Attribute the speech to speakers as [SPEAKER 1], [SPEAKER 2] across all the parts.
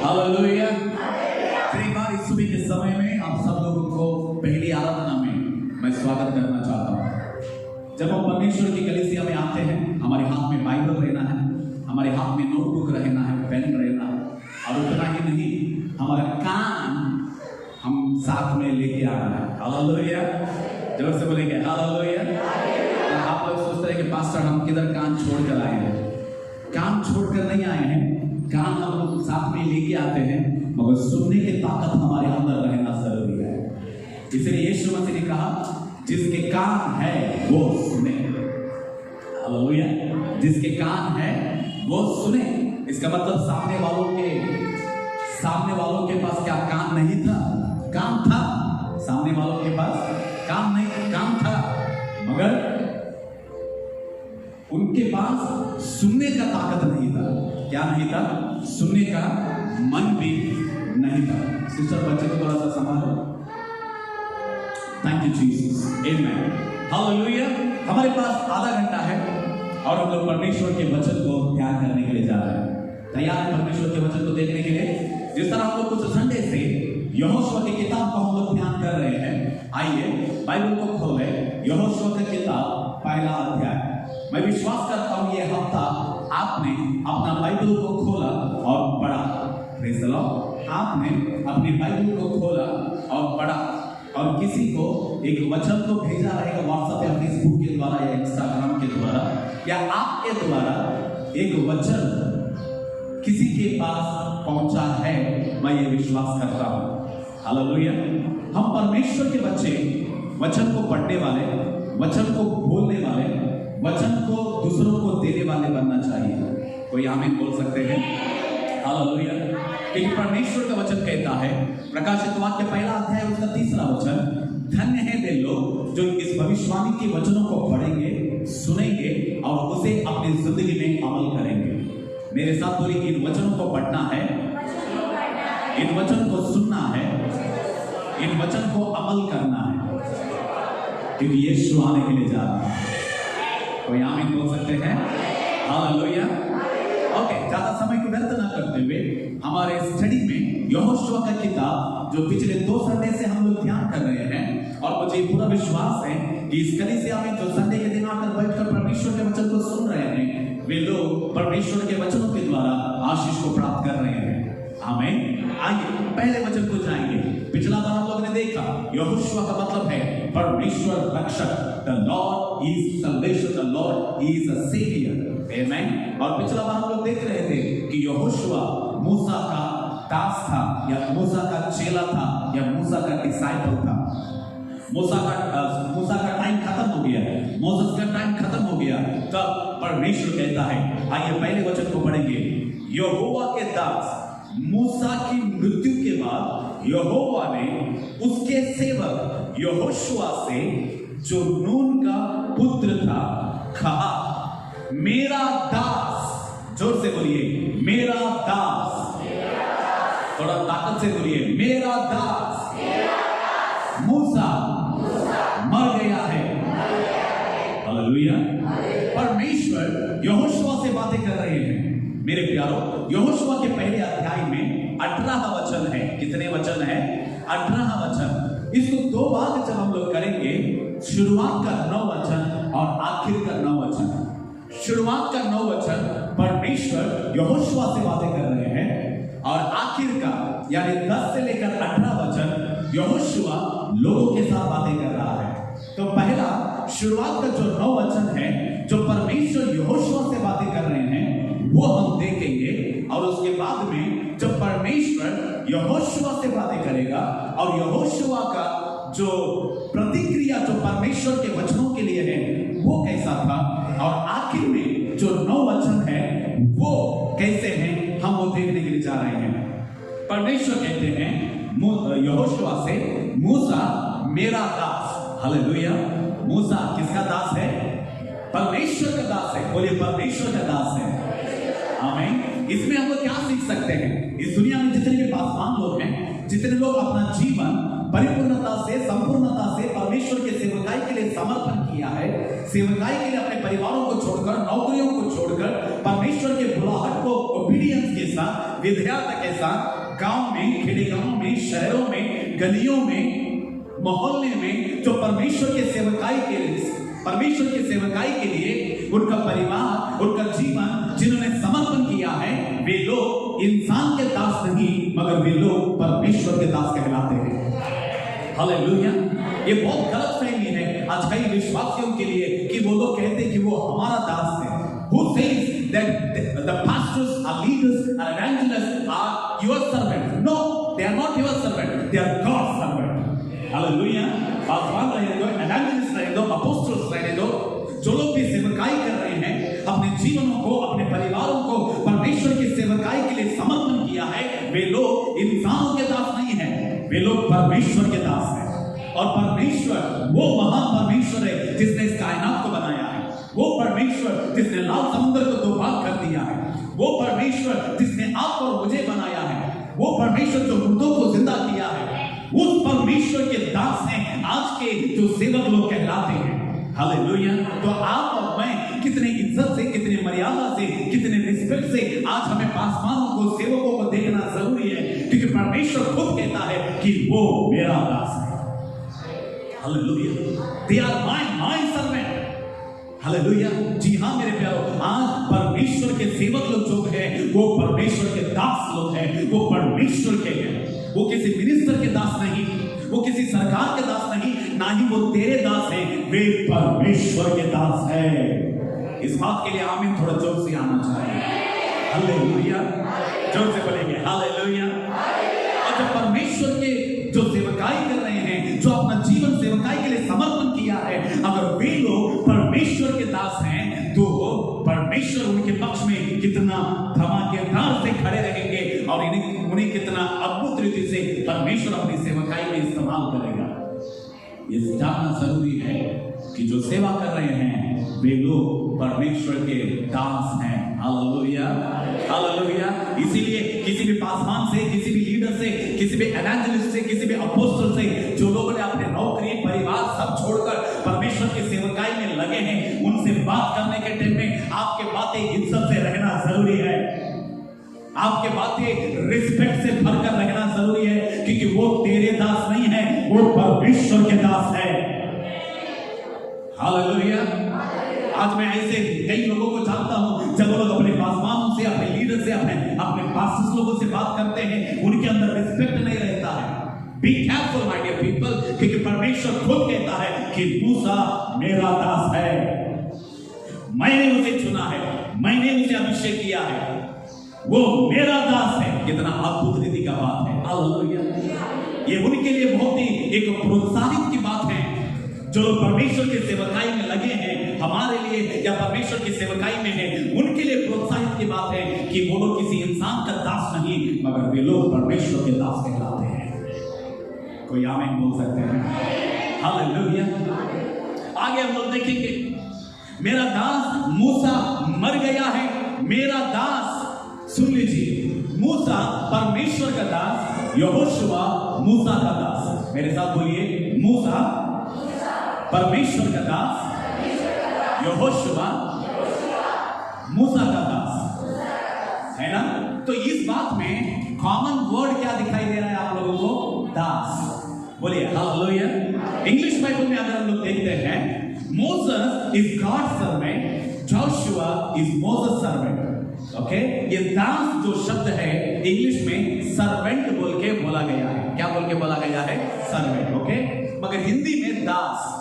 [SPEAKER 1] Hallelujah. एक बार इस सुबह के समय में आप सब लोगों को पहली आराधना में मैं स्वागत करना चाहता हूँ। जब हम परमेश्वर की कलीसिया में आते हैं, हमारे हाथ में बाइबल रहना है, हमारे हाथ में नोटबुक रहना है, पेन रहना है, और उतना ही नहीं, हमारा कान हम साथ में लेके आना है। हालेलुया। जोर से बोलेंगे हालेलुया। तो आप लोग सोचते हैं कि पास्टर हम किधर कान छोड़ कर आए हैं। कान छोड़कर नहीं आए हैं, कान हम लोग साथ में लेके आते हैं, मगर सुनने की ताकत हमारे अंदर रहना जरूरी है। इसलिए यीशु मसीह ने कहा जिसके कान है वो सुने। हालेलुया। जिसके कान है वो सुने। इसका मतलब सामने वालों के पास क्या कान नहीं था? कान था। सामने वालों के पास कान था, मगर उनके पास सुनने का ताकत नहीं था। क्या नहीं था? सुनने का मन भी नहीं था। सिस्टर बच्चे को थोड़ा सा संभालो। Thank you Jesus. Amen. Hallelujah. हमारे पास आधा घंटा है और हम लोग परमेश्वर के वचन को ध्यान करने के लिए जा रहे हैं। तैयार है परमेश्वर के वचन को देखने के लिए? जिस तरह हम लोग कुछ संडे से यहोशुआ की किताब को हम लोग ध्यान कर रहे हैं, आइए बाइबल को खोले। यहोशुआ की किताब पहला अध्याय। मैं विश्वास करता हूं ये हफ्ता आपने अपना बाइबल को खोला और पढ़ा। Praise the Lord. आपने अपनी बाइबल को खोला और पढ़ा, और किसी को एक वचन तो भेजा रहेगा व्हाट्सएप या फेसबुक के द्वारा या इंस्टाग्राम के द्वारा या आपके द्वारा एक वचन किसी के पास पहुंचा है। मैं ये विश्वास करता हूं। हालेलुया। हम परमेश्वर के बच्चे वचन को पढ़ने वाले, वचन को बोलने वाले, वचन को दूसरों को देने वाले बनना चाहिए। कोई आमीन बोल सकते हैं? हालेलुया। क्योंकि परमेश्वर का वचन कहता है, प्रकाशित वाक्य पहला अध्याय उसका 3रा वचन, धन्य है वे लोग जो इस भविष्यवाणी के वचनों को पढ़ेंगे, सुनेंगे और उसे अपनी जिंदगी में अमल करेंगे। मेरे साथ बोलिए, इन वचनों को पढ़ना है, इन वचन को सुनना है, इन वचन को अमल करना है, क्योंकि यीशु आने के लिए जा रहा है। कोई आमीन बोल सकते हैं? हालेलुया। ओके, ज्यादा समय को व्यर्थ न करते हुए हमारे स्टडी में यहोशुआ का किताब जो पिछले 2 संडे से हम लोग ध्यान कर रहे हैं, और मुझे पूरा विश्वास है कि इस कलीसिया में जो संडे के दिन आकर बैठकर परमेश्वर के वचन को सुन रहे हैं, वे लोग परमेश्वर के वचनों के द्वारा आशीष को प्राप्त कर रहे हैं। आमीन। आइए पहले वचन को जाएंगे। पिछला बार हम लोग ने देखा यहोशुआ का मतलब है परमेश्वर रक्षक। The Lord is salvation, the Lord is a savior. Amen. और पिछला बार हम लोग देख रहे थे कि यहोशुआ मूसा का दास था, या मूसा का चेला था, या मूसा का डिसाइपल था। मूसा का टाइम खत्म हो गया, मोसेस का टाइम खत्म हो गया। तब परमेश्वर कहता है, आइए पहले वचन को पढ़ेंगे। यहोवा के दास मूसा की मृत्यु के बाद यहोवा ने उसके सेवक यहोशुआ से, जो नून का पुत्र था, कहा, मेरा दास, जोर से बोलिए, मेरा दास, थोड़ा ताकत से बोलिए, मेरा दास मूसा मर गया है। हालेलुया। परमेश्वर यहोशुआ से बातें कर रहे हैं। मेरे प्यारो, यहोशुआ के पहले अध्याय में 18वां वचन है। कितने वचन है? 18वां वचन। इसको 2 भाग जब हम लोग करेंगे, शुरुआत का 9 वचन और आखिर का 9 वचन। शुरुआत का 9 वचन परमेश्वर यहोशुआ से बातें कर रहे हैं, और आखिर का यानी 10 से लेकर 18 वचन यहोशुआ लोगों के साथ बातें कर रहा है। तो पहला शुरुआत का जो 9 वचन है, जो परमेश्वर यहोशुआ से बातें कर रहे हैं, वो हम देखेंगे। और उसके बाद में जब परमेश्वर यहोशुआ से बातें करेगा और यहोशुआ का जो प्रतिक्रिया जो परमेश्वर के वचनों के लिए है वो कैसा था, और आखिर में जो 9 वचन है वो कैसे हैं, हम वो देखने के लिए जा रहे हैं। परमेश्वर कहते हैं यहोशुआ से, मूसा मेरा दास। हालेलुया। मूसा किसका दास है? परमेश्वर का दास है। बोलिए, परमेश्वर का दास है। आमीन। इसमें हम लोग क्या सीख सकते हैं? इस दुनिया में जितने भी पासवान लोग हैं, जितने लोग अपना जीवन परिपूर्णता से, संपूर्णता से परमेश्वर के सेवकाई के लिए समर्पण किया है, सेवकाई के लिए अपने परिवारों को छोड़कर, नौकरियों को छोड़कर, परमेश्वर के बुलाहट को ओबीडियंस के साथ, विधेयता के साथ, गांव में, खेड़े गांव में, शहरों में, गलियों में, मोहल्ले में, जो परमेश्वर के सेवकाई के लिए उनका परिवार, उनका जीवन जिन्होंने समर्पण किया है, वे लोग इंसान के दास नहीं, मगर वे लोग परमेश्वर के दास कहलाते हैं। हालेलुया। ये बहुत गलत फहमी है आज कई विश्वासियों के लिए कि वो लोग कहते हैं कि वो हमारा दास है। Who says that the pastors, our leaders, our evangelists are your servants? No, they are not your servants. They are God's servants. Hallelujah. Paswan रहने दो, evangelist रहने दो, apostles रहने दो, जो लोग भी सेवकाई कर रहे हैं, अपने जीवनों को, अपने परिवारों को परमेश्वर की सेवकाई के लिए समर्पण किया है, वे लोग इंसानों के दास नहीं हैं, वे लोग परमेश्वर के दास हैं। और परमेश्वर वो महान परमेश्वर है जिसने इस कायनात को बनाया है, वो परमेश्वर जिसने लाल समुद्र को दो भाग कर दिया है, वो परमेश्वर जिसने आपको और मुझे बनाया है, वो परमेश्वर जो मुर्दों को जिंदा किया है, उस परमेश्वर के दास हैं आज के जो सेवक लोग कहलाते हैं। हालेलुया। तो आप और मैं कितने इज्जत से, कितने मर्यादा से, कितने रिस्पेक्ट से आज हमें पासवानों को, सेवकों को देखना जरूरी है, क्योंकि परमेश्वर खुद कहता है कि वो मेरा दास है। Hallelujah. They are my servant। Hallelujah. जी हाँ मेरे प्यारो, आज परमेश्वर के सेवक लोग जो हैं वो परमेश्वर के दास लोग हैं, वो परमेश्वर के हैं। वो किसी मिनिस्टर के दास नहीं, वो किसी सरकार के दास नहीं, ना ही वो तेरे दास हैं, वे परमेश्वर के दास हैं। इस बात के लिए आमीन थोड़ा जोर से आना चाहिए। हालेलुया। जोर से बोलेंगे हालेलुया। और जब परमेश्वर के जो सेवकाई कर रहे हैं, जो अपना जीवन सेवकाई के लिए समर्पण किया है, अगर वे लोग परमेश्वर के दास हैं, तो परमेश्वर उनके पक्ष में कितना धमाकेदार से खड़े रहेंगे और उन्हें कितना अद्भुत रीति से परमेश्वर अपनी सेवकाई में इस्तेमाल करेगा। ये जानना जरूरी है कि जो सेवा कर रहे हैं वे लोग परमेश्वर के दास हैं। हालेलुया। हालेलुया। इसीलिए किसी भी पासवान से, किसी भी लीडर से, किसी भी एवेंजलिस्ट से, किसी भी अपोस्टल से, जो लोगों ने अपने नौकरी, परिवार सब छोड़कर परमेश्वर की सेवकाई में लगे हैं, उनसे बात करने के टाइम में आपके बातें इज्जत से रहना जरूरी है, आपके बातें रिस्पेक्ट से भरकर रहना जरूरी है, क्योंकि वो तेरे दास नहीं है, वो परमेश्वर के दास है। हालेलुया। आज मैं ऐसे कई लोगों को जानता हूं, जब वो लोग अपने पासवानों से, अपने लीडर से, अपने पास्टर्स लोगों से बात करते हैं, उनके अंदर रिस्पेक्ट नहीं रहता है। Be careful my dear people, क्योंकि परमेश्वर खुद कहता है कि मूसा मेरा दास है, मैंने उसे चुना है, मैंने उसे अभिषेक किया है, वो मेरा दास है। कितना अद्भुत रीति का बात है। हालेलुया। ये उनके लिए बहुत ही एक प्रोत्साहित की बात है, जो लोग परमेश्वर की सेवकाई में लगे हैं, हमारे लिए या परमेश्वर की सेवकाई में है, उनके लिए प्रोत्साहित की बात है कि वो लोग किसी इंसान का दास नहीं, मगर वे लोग परमेश्वर के दास कहलाते हैं। कोई आमीन बोल सकते हैं? हालेलुया। आगे हम लोग देखेंगे, मेरा दास मूसा मर गया है, मेरा दास, सुन लीजिए, मूसा परमेश्वर का दास, यहोशुआ मूसा का दास। मेरे साथ बोलिए, मूसा परमेश्वर का दास, यहोशुआ मूसा का दास, है ना? तो इस बात में कॉमन वर्ड क्या दिखाई दे रहा है आप लोगों को? दास। बोलिए हालेलुया। इंग्लिश बाइबल में अगर हम लोग देखते हैं, Moses is God's servant, Joshua is Moses servant. Okay, ये दास जो शब्द है इंग्लिश में सर्वेंट बोल के बोला गया है। क्या बोल के बोला गया है? सर्वेंट। ओके, मगर हिंदी में दास,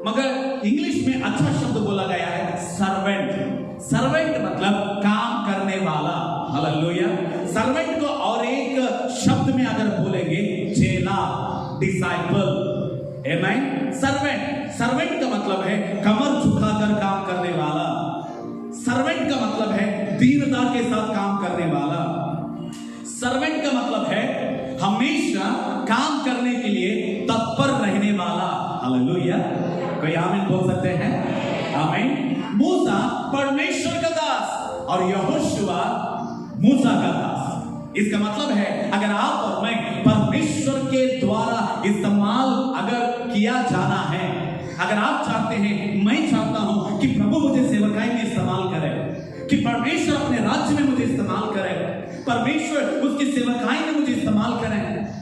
[SPEAKER 1] मगर इंग्लिश में अच्छा शब्द बोला गया है सर्वेंट। सर्वेंट मतलब काम करने वाला। हालेलुया। सर्वेंट को और एक शब्द में अगर बोलेंगे, चेला, डिसाइपल। आमीन। सर्वेंट, सर्वेंट का मतलब है कमर झुकाकर काम करने वाला। सर्वेंट का मतलब है दीनता के साथ काम करने वाला। सर्वेंट का मतलब है हमेशा काम करने के लिए तत्पर रहने वाला। हालेलुया। कोई आमीन बोल सकते हैं? आमीन। मूसा परमेश्वर का दास और यहोशुआ मूसा का दास। इसका मतलब है अगर आप और मैं परमेश्वर के द्वारा इस्तेमाल अगर किया जाना है, अगर आप चाहते हैं परमेश्वर उसकी सेवकाई में मुझे इस्तेमाल करें,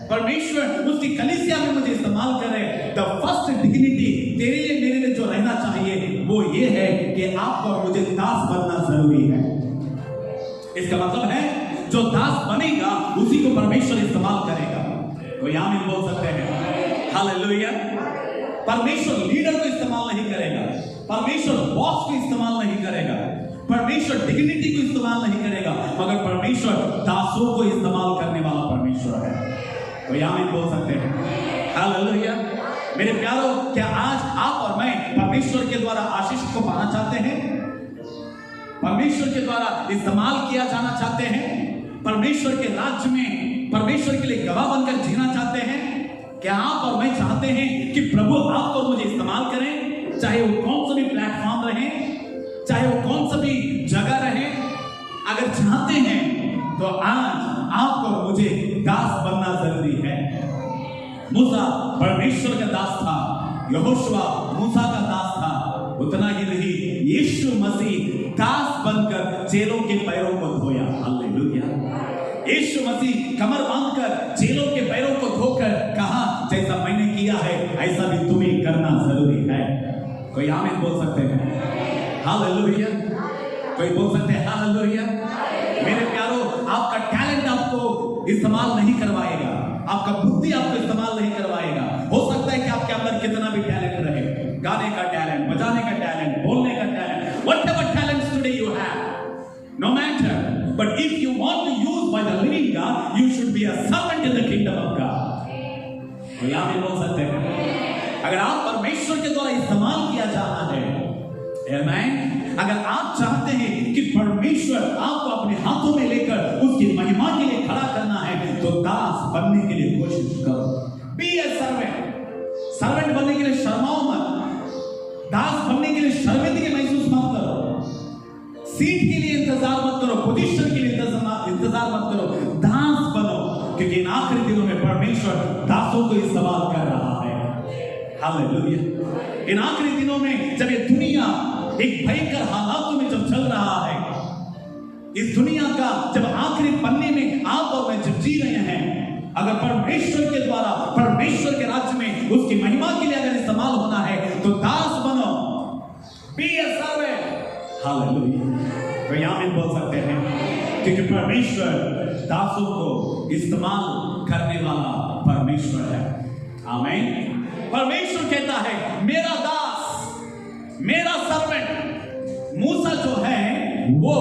[SPEAKER 1] परमेश्वर उसकी कलीसिया में मुझे इस्तेमाल करे। द फर्स्ट डिग्निटी तेरे लिए मेरे लिए जो रहना चाहिए वो ये है कि आपको और मुझे दास बनना जरूरी है। इसका मतलब है जो दास बनेगा उसी को परमेश्वर इस्तेमाल करेगा। कोई आमीन बोल सकते हैं? हालेलुया। परमेश्वर लीडर को इस्तेमाल नहीं करेगा, परमेश्वर बॉस को इस्तेमाल नहीं करेगा, परमेश्वर डिग्निटी को इस्तेमाल नहीं करेगा, मगर परमेश्वर दासों को इस्तेमाल करने वाला परमेश्वर है। कोई आमीन बोल सकते हैं? हालेलुया। मेरे प्यारों, क्या आज आप और मैं परमेश्वर के द्वारा आशीष को पाना चाहते हैं? परमेश्वर के द्वारा इस्तेमाल किया जाना चाहते हैं? परमेश्वर के राज्य में परमेश्वर के लिए गवाह बनकर जीना चाहते हैं? क्या आप और मैं चाहते हैं कि प्रभु आपको और मुझे इस्तेमाल करें, चाहे वो कौन सा भी प्लेटफॉर्म रहे, चाहे वो कौन सा भी जगह रहे? अगर चाहते हैं तो आज आपको और मुझे दास बनना जरूरी है। मूसा परमेश्वर का दास था, यहोशुआ मूसा का दास था, उतना ही नहीं यीशु मसीह दास बनकर चेलों के पैरों को धोया। हालेलुया। यीशु मसीह कमर बांधकर चेलों के पैरों को धोकर कहा, जैसा मैंने किया है ऐसा भी तुम्हें करना जरूरी है। कोई आमीन बोल सकते हैं? हालेलुया। कोई बोल सकते हैं हालेलुया? मेरे प्यारों, आपका टैलेंट आपको इस्तेमाल नहीं करवाएगा, आपका बुद्धि आपको इस्तेमाल नहीं करवाएगा। हो सकता है कि आपके अंदर कितना भी टैलेंट रहे, गाने का टैलेंट, बजाने का टैलेंट, बोलने का talent, whatever talents today you have, no matter, but if you want to use by the living God, you should be a servant in the kingdom of God. कोई आमीन बोल सकते हैं? अगर आप परमेश्वर के द्वारा इस्तेमाल किया जाना है, आमीन। अगर आप चाहते हैं कि परमेश्वर आपको अपने हाथों में लेकर उसकी महिमा के लिए खड़ा करना है, तो दास बनने के लिए कोशिश करो। B a servant. सर्वेंट बनने के लिए शर्माओ मत, दास बनने के लिए शर्मिंदगी महसूस मत करो, सीट के लिए इंतजार मत करो, पोजीशन के लिए इंतजार मत करो, दास बनो, क्योंकि इन आखिरी दिनों में परमेश्वर दासों को इस्तेमाल कर रहा है। हालेलुया। इन आखिरी दिनों में जब ये दुनिया एक भयंकर हालातों में जब चल रहा है, इस दुनिया का जब आखिरी पन्ने में आप और मैं जब जी रहे हैं, अगर परमेश्वर के द्वारा परमेश्वर के राज्य में उसकी महिमा के लिए अगर इस्तेमाल होना है तो दास बनो। Be a servant. हालेलुया। कोई आमीन बोल सकते हैं? क्योंकि परमेश्वर दासों को इस्तेमाल करने वाला परमेश्वर है। आमीन। परमेश्वर कहता है मेरा दास, मेरा सर्वेंट मूसा जो है वो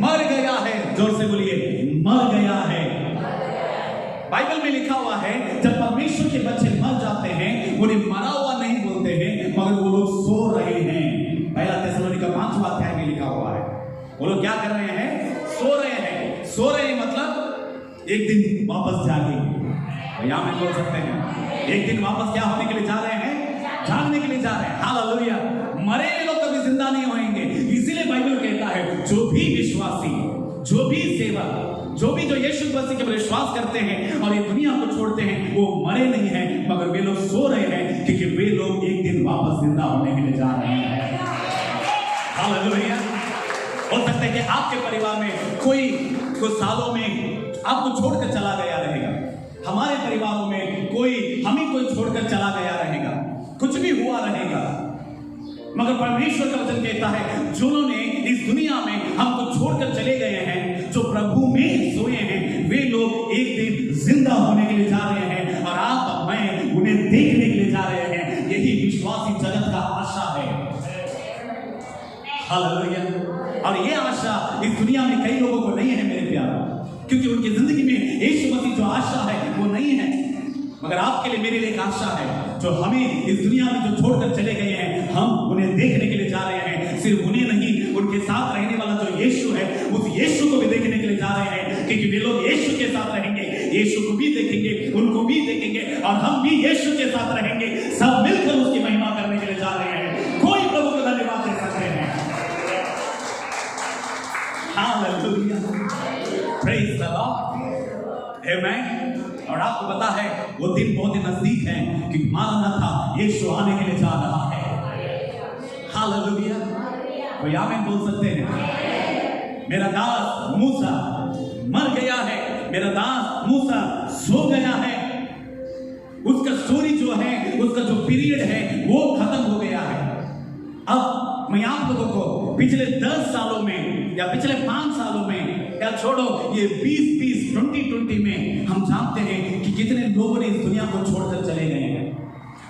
[SPEAKER 1] मर गया है। जोर से बोलिए, मर गया है। बाइबल में लिखा हुआ है जब परमेश्वर के बच्चे मर जाते हैं, उन्हें मरा हुआ नहीं बोलते हैं, मगर वो लोग सो रहे हैं। पहला थिस्सलुनीका 5वां अध्याय में लिखा हुआ है। वो लोग क्या कर रहे हैं? सो रहे हैं। सो रहे हैं मतलब एक दिन वापस जागेंगे। यहां में बोल सकते हैं एक दिन वापस क्या होने के लिए जा रहे हैं? जागने के लिए जा रहे हैं। हालेलुया। मरे हुए लोग कभी जिंदा नहीं होंगे। इसीलिए बाइबल कहता है जो भी विश्वासी, जो भी सेवक, जो यीशु मसीह के विश्वास करते हैं और ये दुनिया को छोड़ते हैं, वो मरे नहीं हैं, मगर वे लोग सो रहे हैं, क्योंकि वे लोग एक दिन वापस जिंदा होने के लिए जा रहे हैं। हालेलुया। हो सकता है कि आपके परिवार में कोई कुछ सालों में आपको छोड़कर चला गया रहेगा, हमारे परिवारों में कोई हमें कोई छोड़कर चला गया रहेगा, कुछ भी हुआ रहेगा, मगर परमेश्वर का वचन कहता है जिन्होंने इस दुनिया में हमको छोड़कर चले गए हैं, जो प्रभु में सोए हैं, वे लोग एक दिन जिंदा होने के लिए जा रहे हैं और आप और मैं उन्हें देखने के लिए जा रहे हैं। यही विश्वासी जगत का आशा है। हालेलुया। और ये आशा इस दुनिया में कई लोगों को नहीं है मेरे प्यारे, क्योंकि उनकी जिंदगी में यीशु मसीह जो आशा है वो नहीं है। मगर आपके लिए मेरे लिए एक आशा है, जो हमें इस दुनिया में जो छोड़कर चले गए हैं, हम उन्हें देखने के लिए जा रहे हैं। सिर्फ उन्हें नहीं, उनके साथ रहने वाला जो यीशु है, उस यीशु को भी देखने के लिए जा रहे हैं, क्योंकि वे लोग यीशु के साथ रहेंगे, यीशु को भी देखेंगे, उनको भी देखेंगे और हम भी यीशु के साथ रहेंगे। सब मिलकर उसकी महिमा करने के लिए जा रहे हैं। कोई प्रभु को धन्यवाद दे सकते हैं। Hallelujah. Praise the Lord. Amen. और आपको पता है वो दिन बहुत ही नजदीक है कि मारनाथा यीशु आने के लिए जा रहा है। हालेलुया। कोई आमीन बोल सकते हैं? मेरा दास मूसा मर गया है, मेरा दास मूसा सो गया है, उसका स्टोरी जो है, उसका जो पीरियड है वो खत्म हो गया है। अब मैं आप लोगों को पिछले 10 सालों में या पिछले 5 सालों में या छोड़ो ये 2020 में हम जानते हैं कि कितने लोगों ने इस दुनिया को छोड़कर चले गए हैं।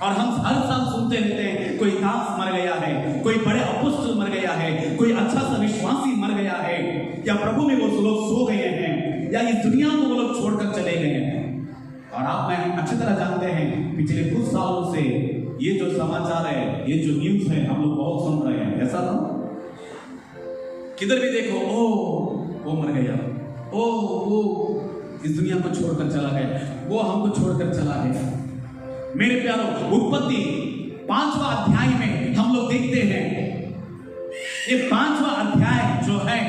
[SPEAKER 1] और हम हर साल सुनते रहते हैं कोई दास मर गया है, कोई बड़े अपोस्टल मर गया है, कोई अच्छा सा विश्वासी मर गया है, या प्रभु में वो लोग सो गए हैं, या इस दुनिया को वो लोग छोड़कर चले गए हैं। और आप मैं अच्छी तरह जानते हैं पिछले कुछ सालों से ये जो समाचार है, ये जो न्यूज है, हम लोग बहुत सुन रहे हैं। ऐसा ना किधर भी देखो, ओ वो मर गया, ओ वो इस दुनिया को छोड़कर चला गया, वो हमको छोड़कर चला गया। मेरे प्यारों, उत्पत्ति 5वां अध्याय में हम लोग देखते हैं, ये 5वां अध्याय जो है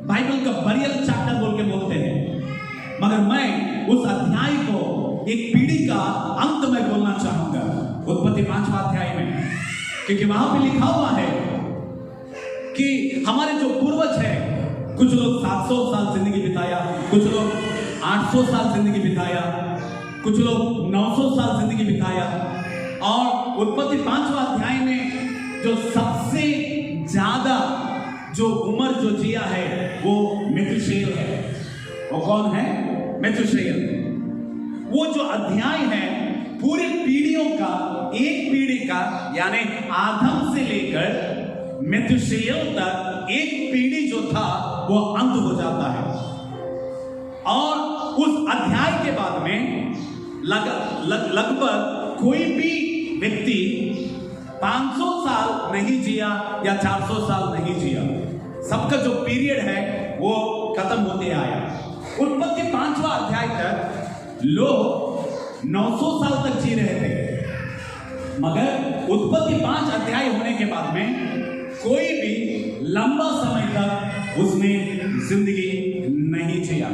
[SPEAKER 1] बाइबल का बरियल चैप्टर बोल के बोलते हैं, मगर मैं उस अध्याय को एक पीढ़ी का अंत में बोलना चाहूंगा। उत्पत्ति 5वां अध्याय में, क्योंकि वहां पे लिखा हुआ है कि हमारे जो पूर्वज है, कुछ लोग 700 साल जिंदगी बिताया, कुछ लोग 800 साल जिंदगी बिताया, कुछ लोग 900 साल जिंदगी बिताया। और उत्पत्ति 5वां अध्याय में जो सबसे ज्यादा जो उम्र जो जिया है वो मेथुशेल है। वो कौन है? मेथुशेल। वो जो अध्याय है पूरी पीढ़ियों का, एक पीढ़ी का यानी आदम से लेकर मेथुशेल तक एक पीढ़ी जो था वो अंत हो जाता है। और उस अध्याय के बाद में लगभग कोई भी व्यक्ति 500 साल नहीं जिया या 400 साल नहीं जिया, सबका जो पीरियड है वो खत्म होते आया। उत्पत्ति 5वां अध्याय तक लोग 900 साल तक जी रहे थे, मगर उत्पत्ति 5 अध्याय होने के बाद में कोई भी लंबा समय तक उसने जिंदगी नहीं जिया।